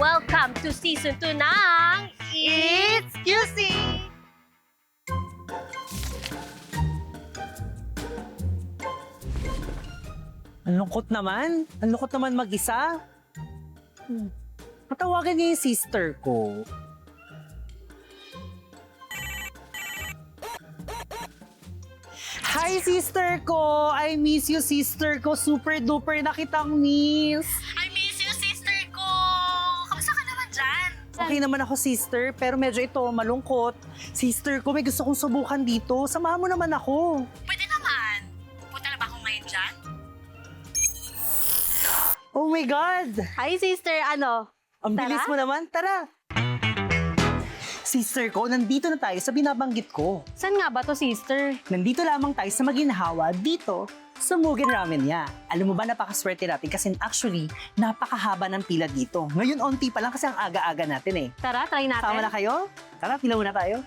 welcome to Season 2 ng It's QC! Ang lungkot naman. Ang lungkot naman mag-isa. Patawagan niya yung sister ko. Hi, sister ko! I miss you, sister ko. Super duper na kitang miss. I miss you, sister ko! Kamusta ka naman dyan? Okay naman ako, sister, pero medyo ito, malungkot. Sister ko, may gusto kong subukan dito. Samahan mo naman ako. Pwede naman. Punta na ba ako ngayon dyan? Oh my God! Hi, sister. Ano? Ang Tara? bilis mo naman. Tara! Sister ko, nandito na tayo sa binabanggit ko. Saan nga ba to, sister? Nandito lamang tayo sa Maginhawa dito sa Mugen Ramen niya. Alam mo ba, napakaswerte natin kasi actually, napakahaba ng pila dito. Ngayon, onti pa lang kasi ang aga-aga natin eh. Tara, try natin. Sama na kayo? Tara, pila muna tayo.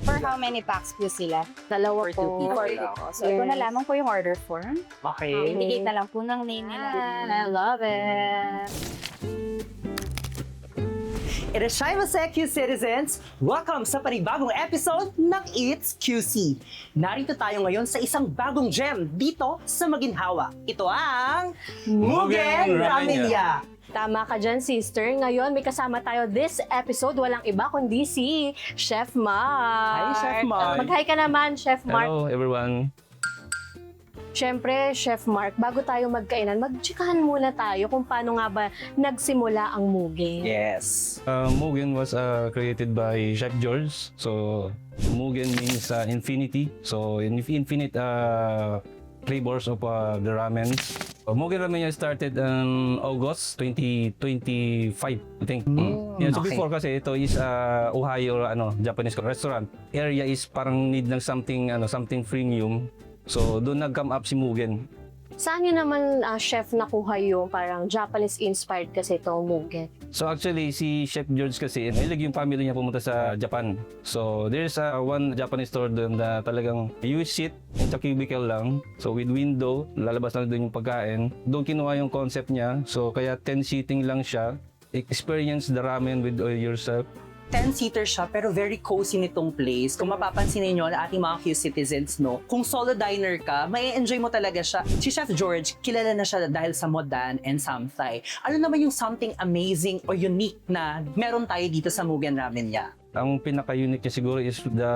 For how many packs po sila? Dalawa For two po. people. For two. So, ito na lamang po yung order form. Okay. Indicate na lang po ng name nila. I love it. Irashaimase, Q citizens! Welcome sa panibagong episode ng It's QC. Narito tayo ngayon sa isang bagong gem dito sa Maginhawa. Ito ang Mugen Ramenya. Tama ka dyan, sister. Ngayon, may kasama tayo this episode. Walang iba kundi si Chef Mark. Hi, Chef Mark. Mag-hi ka naman, Chef Mark. Hello everyone. Siyempre, Chef Mark, bago tayo magkainan, mag-chikahan muna tayo kung paano nga ba nagsimula ang Mugen. Yes. Mugen was created by Chef George. So Mugen means infinity. So infinite flavors of the ramen. Mugen Ramen started in August 2025, I think. Yeah, so okay. before kasi ito is Ohio Japanese restaurant. Area is parang need ng something premium. So doon nag-come up si Mugen. Saan nyo naman, Chef, nakuha yung parang Japanese-inspired kasi itong Mugen? So actually, si Chef George kasi, nilig yung family niya pumunta sa Japan. So there's one Japanese store doon na talagang you sit sa cubicle lang. So with window, lalabas na doon yung pagkain. Doon kinuha yung concept niya. So kaya 10 seating lang siya. Experience the ramen with yourself. 10-seater siya pero very cozy nitong place. Kung mapapansin niyo na ating mga Q citizens, no, kung solo diner ka, may enjoy mo talaga siya. Si Chef George, kilala na siya dahil sa Modan and Samthai. Ano naman yung something amazing or unique na meron tayo dito sa Mugen Ramen niya? Ang pinaka-unique niya siguro is the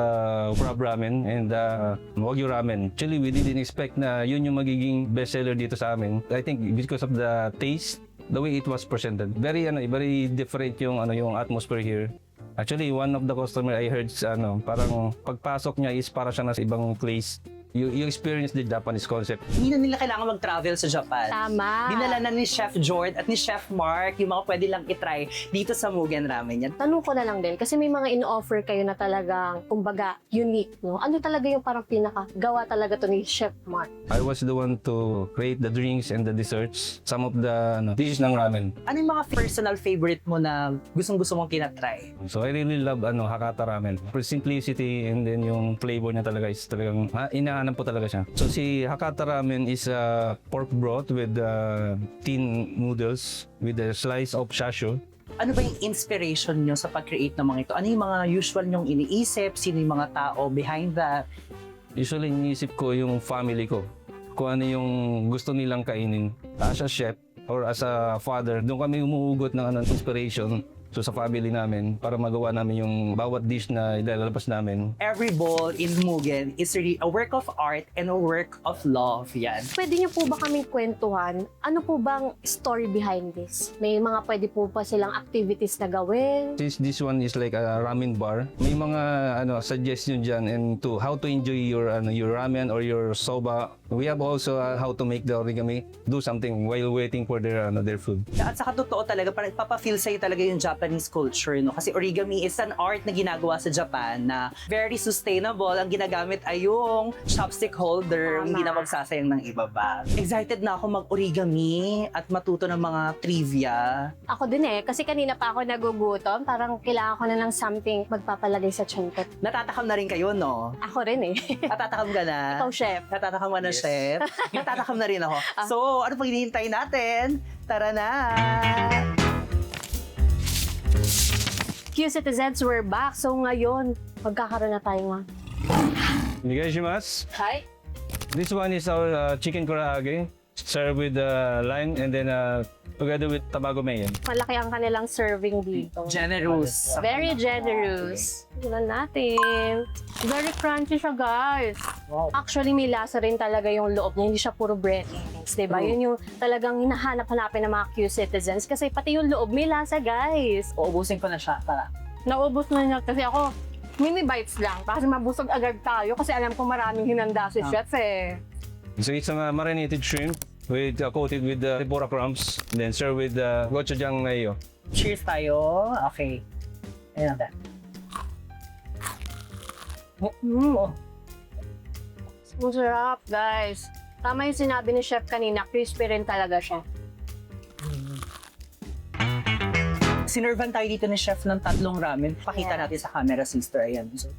crab ramen and the wagyu ramen. Actually, we didn't expect na yun yung magiging bestseller dito sa amin. I think because of the taste, the way it was presented. Very different yung atmosphere here. Actually, one of the customer I heard parang pagpasok niya is para siya nasa ibang place. You experience the Japanese concept. Hindi na nila kailangan mag-travel sa Japan. Tama. Dinala na ni Chef George at ni Chef Mark yung mga pwede lang itry dito sa Mugen Ramen niya. Tanong ko na lang din, kasi may mga in-offer kayo na talagang, kumbaga, unique, no? Ano talaga yung parang pinaka-gawa talaga to ni Chef Mark? I was the one to create the drinks and the desserts. Some of the dishes ng ramen. Ano yung mga personal favorite mo na gustong-gusto mong kinatry? So I really love Hakata ramen. For simplicity and then yung flavor niya talaga is talagang inaanap po talaga siya. So si Hakata ramen is pork broth with tin noodles with a slice of shasho. Ano ba yung inspiration nyo sa pag-create ng mga ito? Ano yung mga usual nyong iniisip? Sino yung mga tao behind that? Usually iniisip ko yung family ko. Kung ano yung gusto nilang kainin. As a chef or as a father, doon kami umuugot ng inspiration. So sa family namin, para magawa namin yung bawat dish na ilalabas namin. Every bowl in Mugen is really a work of art and a work of love. Yan. Pwede niyo po ba kaming kwentuhan? Ano po bang story behind this? May mga pwede po pa silang activities na gawin? Since this one is like a ramen bar, may mga suggestion dyan and to how to enjoy your ramen or your soba. We have also how to make the origami, do something while waiting for their food. At saka totoo talaga, parang ipapafeel sa'yo talaga yung Japanese Japanese culture, no? Kasi origami is an art na ginagawa sa Japan na very sustainable. Ang ginagamit ay yung chopstick holder, Tama. hindi na magsasayang ng iba ba. Excited na ako mag-origami at matuto ng mga trivia. Ako din kasi kanina pa ako nagugutom. Parang kailangan ko na ng something magpapalagay sa tiyan ko. Natatakam na rin kayo, no? Ako rin Natatakam ka na? Ikaw, chef. Natatakam ka na, chef? Natatakam na rin ako. So, ano pang hinihintay natin? Tara na! Q-Citizens, we're back. So ngayon, magkakaroon na tayo nga. Onegaishimasu. Hi. This one is our chicken karaage, served with lime and then together with tamago mayo. Malaki ang kanilang serving dito. Generous. Very generous. Tignan natin. Very crunchy siya, guys. Wow. Actually, may lasa rin talaga yung loob niya. Hindi siya puro breadings, diba? True. Yun yung talagang hinahanap-hanapin ng mga Q-Citizens. Kasi pati yung loob may lasa, guys. Uubusin ko na siya. Tara. Naubos na niya. Kasi ako, mini bites lang. Kasi mabusog agad tayo. Kasi alam ko maraming hinanda si chef So it's a marinated shrimp with coated with tempura crumbs, and then served with gochujang mayo. Cheers tayo. Okay. Ayan natin. Ang sarap, guys. Tama yung sinabi ni chef kanina, crispy rin talaga siya. Sinervan tayo dito ni chef ng 3 ramen. Pakita natin sa camera, sister. Ayan. So,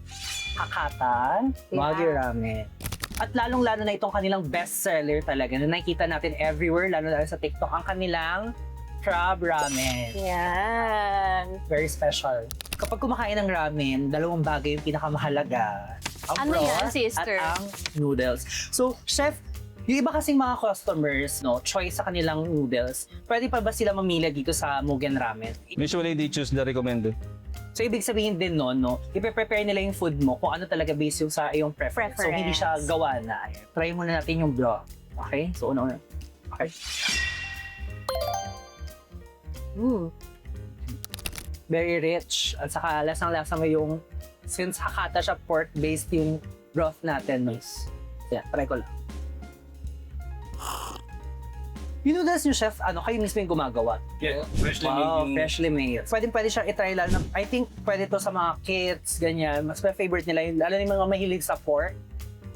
Hakata, Wagyu ramen. At lalong-lalo na itong kanilang bestseller talaga na nakikita natin everywhere, lalo-lalo sa TikTok, ang kanilang crab ramen. Yan. Very special. Kapag kumakain ng ramen, 2 bagay yung pinakamahalaga. Ang Ano yan, broth sister? at ang noodles. So, chef, yung iba kasing mga customers, no, choice sa kanilang noodles, pwede pa ba sila mamili dito sa Mugen Ramen? Usually they choose the recommended. So, ibig sabihin din no, ipe-prepare nila yung food mo kung ano talaga based yung sa iyong preference. So, hindi siya gawa na. Try muna natin yung broth. Okay? So, una. Okay. Very rich. At saka, lasang-lasa mo yung, since Hakata siya pork-based yung broth natin. No? Yeah, try ko lang. Yung noodles niyo, chef, kayo mismo yung gumagawa? Yeah, freshly Freshly made. Pwede siya itry lalo na, I think pwede to sa mga kids, ganyan. Mas favorite nila yun, lalo na yung mga mahilig sa pork.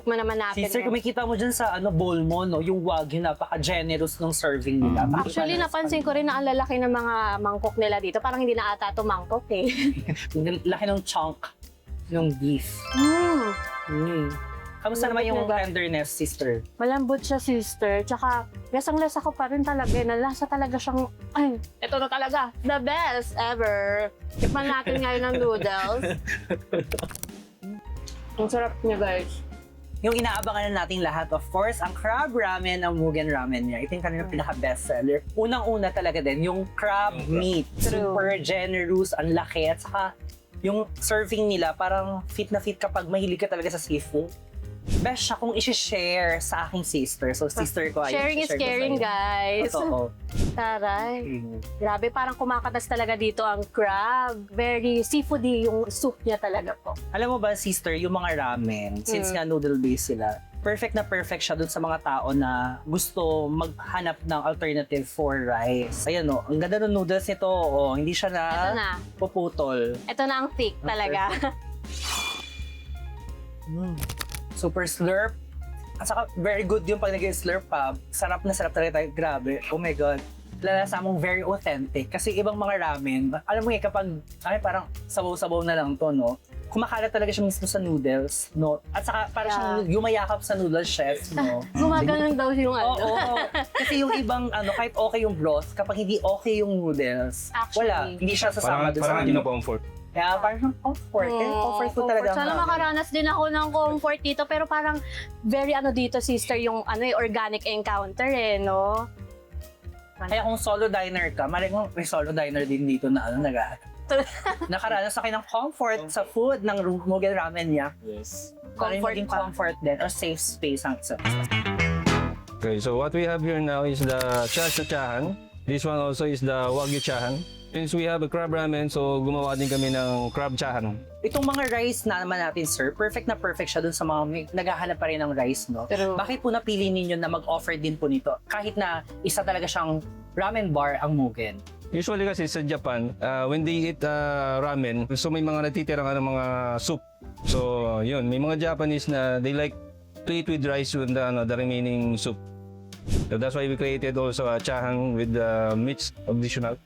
Tikman naman natin. Sister, kumikita mo dyan sa bowl mo, no, yung wagyu, napaka-generous ng serving nila. Actually, napansin ko rin na ang lalaki ng mga mangkok nila dito. Parang hindi na ata ito mangkok Yung laki ng chunk ng beef. Kamusta naman yung tenderness, sister? Malambot siya, sister. Tsaka, lasang-lasa ko pa rin talaga. Nalasa talaga siyang, ay, ito na talaga. The best ever. Tikman natin ngayon ng noodles. Ang sarap niya, guys. Yung inaabangan na nating lahat, of course, ang crab ramen ng Mugen Ramen niya. Ito yung kanilang pinaka-bestseller. Unang-una talaga din, yung crab meat. True. Super generous, ang laki. At saka, yung serving nila, parang fit na fit kapag mahilig ka talaga sa seafood. Best siya kung isi-share sa aking sister. So, sister ko, Sharing is caring, guys. Totoo. Taray. Grabe, parang kumakatas talaga dito ang crab. Very seafoody yung soup niya talaga po. Alam mo ba, sister, yung mga ramen, since nga noodle-based sila, perfect na perfect siya dun sa mga tao na gusto maghanap ng alternative for rice. Ayan o, ang ganda ng noodles nito. Hindi siya Ito na. puputol. Ito na ang thick talaga. Super slurp. At saka, very good yung pag nag-slurp pa. Sarap na sarap talaga tayo. Grabe. Oh my God. Lalasa mong very authentic. Kasi ibang mga ramen, alam mo kapag, parang sabaw-sabaw na lang to, no? Kumakalat talaga siya mismo sa noodles, no? At saka, parang siyang yumayakap sa noodles, chef, no? Gumaganon daw yung Oo. Kasi yung ibang, kahit okay yung broth, kapag hindi okay yung noodles, Actually. wala. Hindi siya sasama doon sa Parang hindi na comfort. Kaya parang comfort. Comfort food talaga. ang Sana ramen. makaranas din ako ng comfort dito, pero parang very dito, sister, yung organic encounter no? Kaya kung solo diner ka, maring mo may solo diner din dito na nakaranas sa ng comfort sa food ng Mugen Ramen niya. Yes. Para yung Comfort maging pa. comfort din or safe space ang isa. Okay, so what we have here now is the chahan. This one also is the wagyu chahan. Since we have a crab ramen, so gumawa din kami ng crab chahan. Itong mga rice na naman natin, sir, perfect na perfect siya dun sa mga naghahanap pa rin ng rice, no? True. Bakit po napili ninyo na mag-offer din po nito? Kahit na isa talaga siyang ramen bar ang Mugen. Usually kasi sa Japan, when they eat ramen, so may mga natitira ng mga soup. So, yun, may mga Japanese na they like to eat with rice with the remaining soup. So that's why we created also a chahang with the meats additional.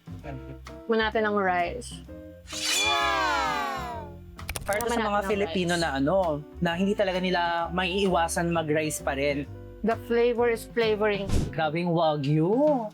Muna natin ng rice. Para to sa Naman mga natin ng Filipino rice. na hindi talaga nila maiiwasan mag-rice pa rin. The flavor is flavoring. Grabing wagyu.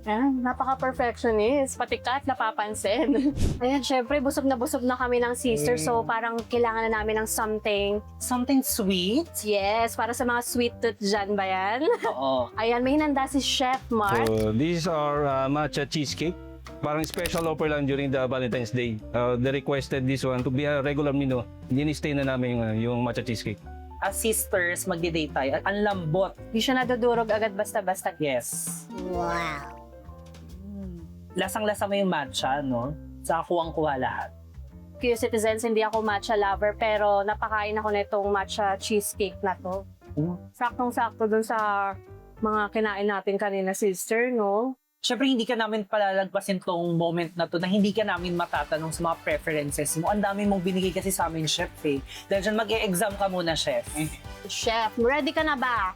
Ayan, napaka-perfectionist. Pati Kat, napapansin. Ayan, syempre, busog na kami ng sister. So, parang kailangan na namin ng something. Something sweet. Yes, para sa mga sweet tooth dyan ba yan? Oo. Ayan, may hinanda si Chef Mark. So these are matcha cheesecake. Parang special offer lang during the Valentine's Day. They requested this one to be a regular menu. Din-stay na namin yung matcha cheesecake. As sisters, magdi-date tayo. Ang lambot. Hindi siya nadudurog agad basta-basta. Yes. Wow. Lasang-lasa mo yung matcha, no? Sa kuwang-kuha lahat. Citizens, hindi ako matcha lover, pero napakain ako nitong matcha cheesecake na to. Saktong-sakto dun sa mga kinain natin kanina, sister, no? Siyempre, hindi ka namin palalagpasin tong moment na to na hindi ka namin matatanong sa mga preferences mo. Ang dami mong binigay kasi sa amin, chef, eh. Dahil dyan, mag-e-exam ka muna, chef. Chef, ready ka na ba?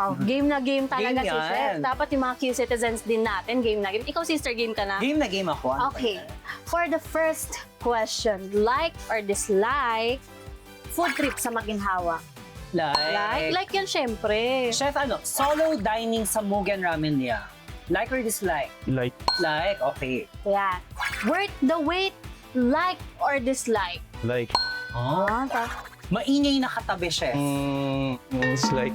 Oh, game na game talaga Game si yan. Chef. Dapat yung mga citizens din natin, game na game. Ikaw, sister, game ka na? Game na game ako. Ano Okay. ba yan? For the first question, like or dislike food trip sa Maginhawa? Like yan, syempre. Chef, solo dining sa Mugen Ramen niya. Like or dislike? Like, Like, okay. Yeah. Worth the wait, like or dislike? Oh, maingay na katabi, chef. it's like,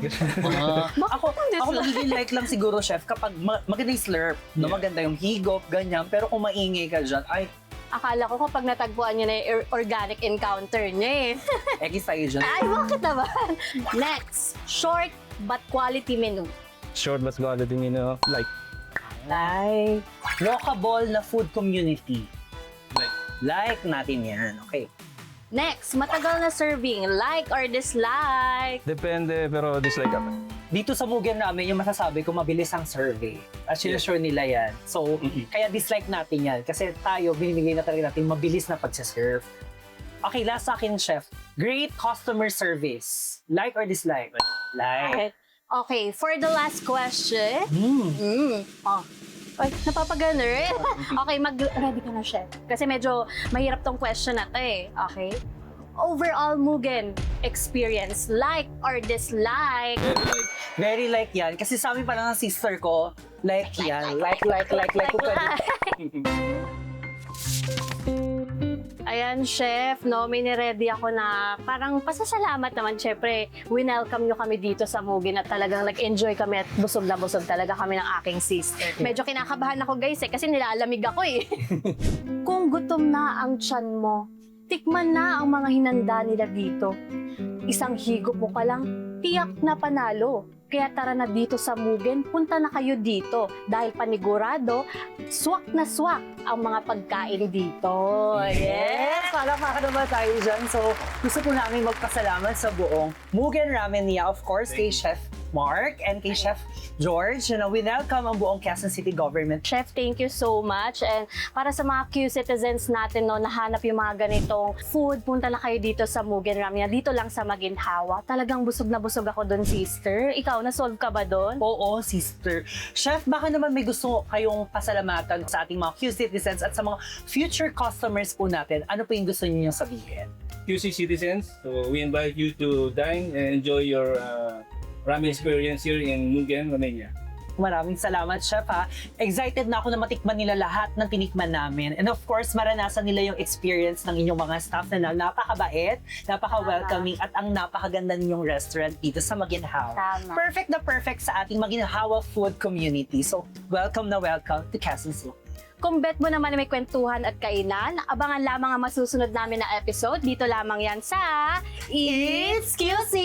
Ako magiging like lang siguro, chef, kapag maganda yung slurp, no, Yeah. maganda yung higop, ganyan, pero kung maingay ka dyan, ay, Akala ko kapag natagpuan niya na yung organic encounter niya eh. eki sa'yo dyan. Ay, bakit naman? Next, short but quality menu. short but quality menu. Like, Like, Walkable na food community. Like natin yan, okay. next, matagal na serving, like or dislike? depende, pero dislike ako. Dito sa Mugen Ramen, yung masasabi ko, mabilis ang survey. At sinasure nila yan. So, kaya dislike natin yan. Kasi tayo, binibigay na talaga natin mabilis na pagsaserve. Okay, last sa akin, chef. Great customer service. Like or dislike? Like. Okay, for the last question. Oh. Ay, napapagana rin. Okay, ready ka na, chef. Kasi medyo mahirap tong question na to eh. Okay? Overall Mugen experience, like or dislike? Very like yan. Kasi sa amin pa lang ng sister ko, like yan. Like. Kung pwede. Ayan, chef, no, may niready ako na parang pasasalamat naman. Siyempre, winelcome nyo kami dito sa Mugen at talagang nag-enjoy kami at busog na busog talaga kami ng aking sister. Medyo kinakabahan ako, guys, eh, kasi nilalamig ako eh. Kung gutom na ang tiyan mo, tikman na ang mga hinanda nila dito. Isang higop mo pa lang, tiyak na panalo. Kaya tara na dito sa Mugen, punta na kayo dito dahil panigurado, swak na swak ang mga pagkain dito. Yes! Para naman tayo dyan. So, gusto po namin magpasalamat sa buong Mugen Ramen niya. Of course, kay Chef Mark and kay Chef George. We welcome ang buong Quezon City government. Chef, thank you so much. And para sa mga citizens natin, no, nahanap yung mga ganitong food, punta na kayo dito sa Mugen Ramen. Dito lang sa Maginhawa. Talagang busog na busog ako doon, sister. Ikaw, na-solve ka ba doon? Oo, sister. Chef, baka naman may gusto kayong pasalamatan sa ating mga citizens at sa mga future customers po natin. Ano po yung gusto niyo sabihin? QC citizens, so we invite you to dine and enjoy your ramen experience here in Mugen, Romania. Maraming salamat, Chef, ha. Excited na ako na matikman nila lahat ng tinikman namin. And of course, maranasan nila yung experience ng inyong mga staff na napakabait, napaka-welcoming, at ang napakaganda ninyong restaurant dito sa Maginhawa. Tama. Perfect na perfect sa ating Maginhawa food community. So, welcome na welcome to Quezon City. Kung bet mo naman na may kwentuhan at kainan, abangan lamang ang masusunod namin na episode. Dito lamang yan sa It's QC!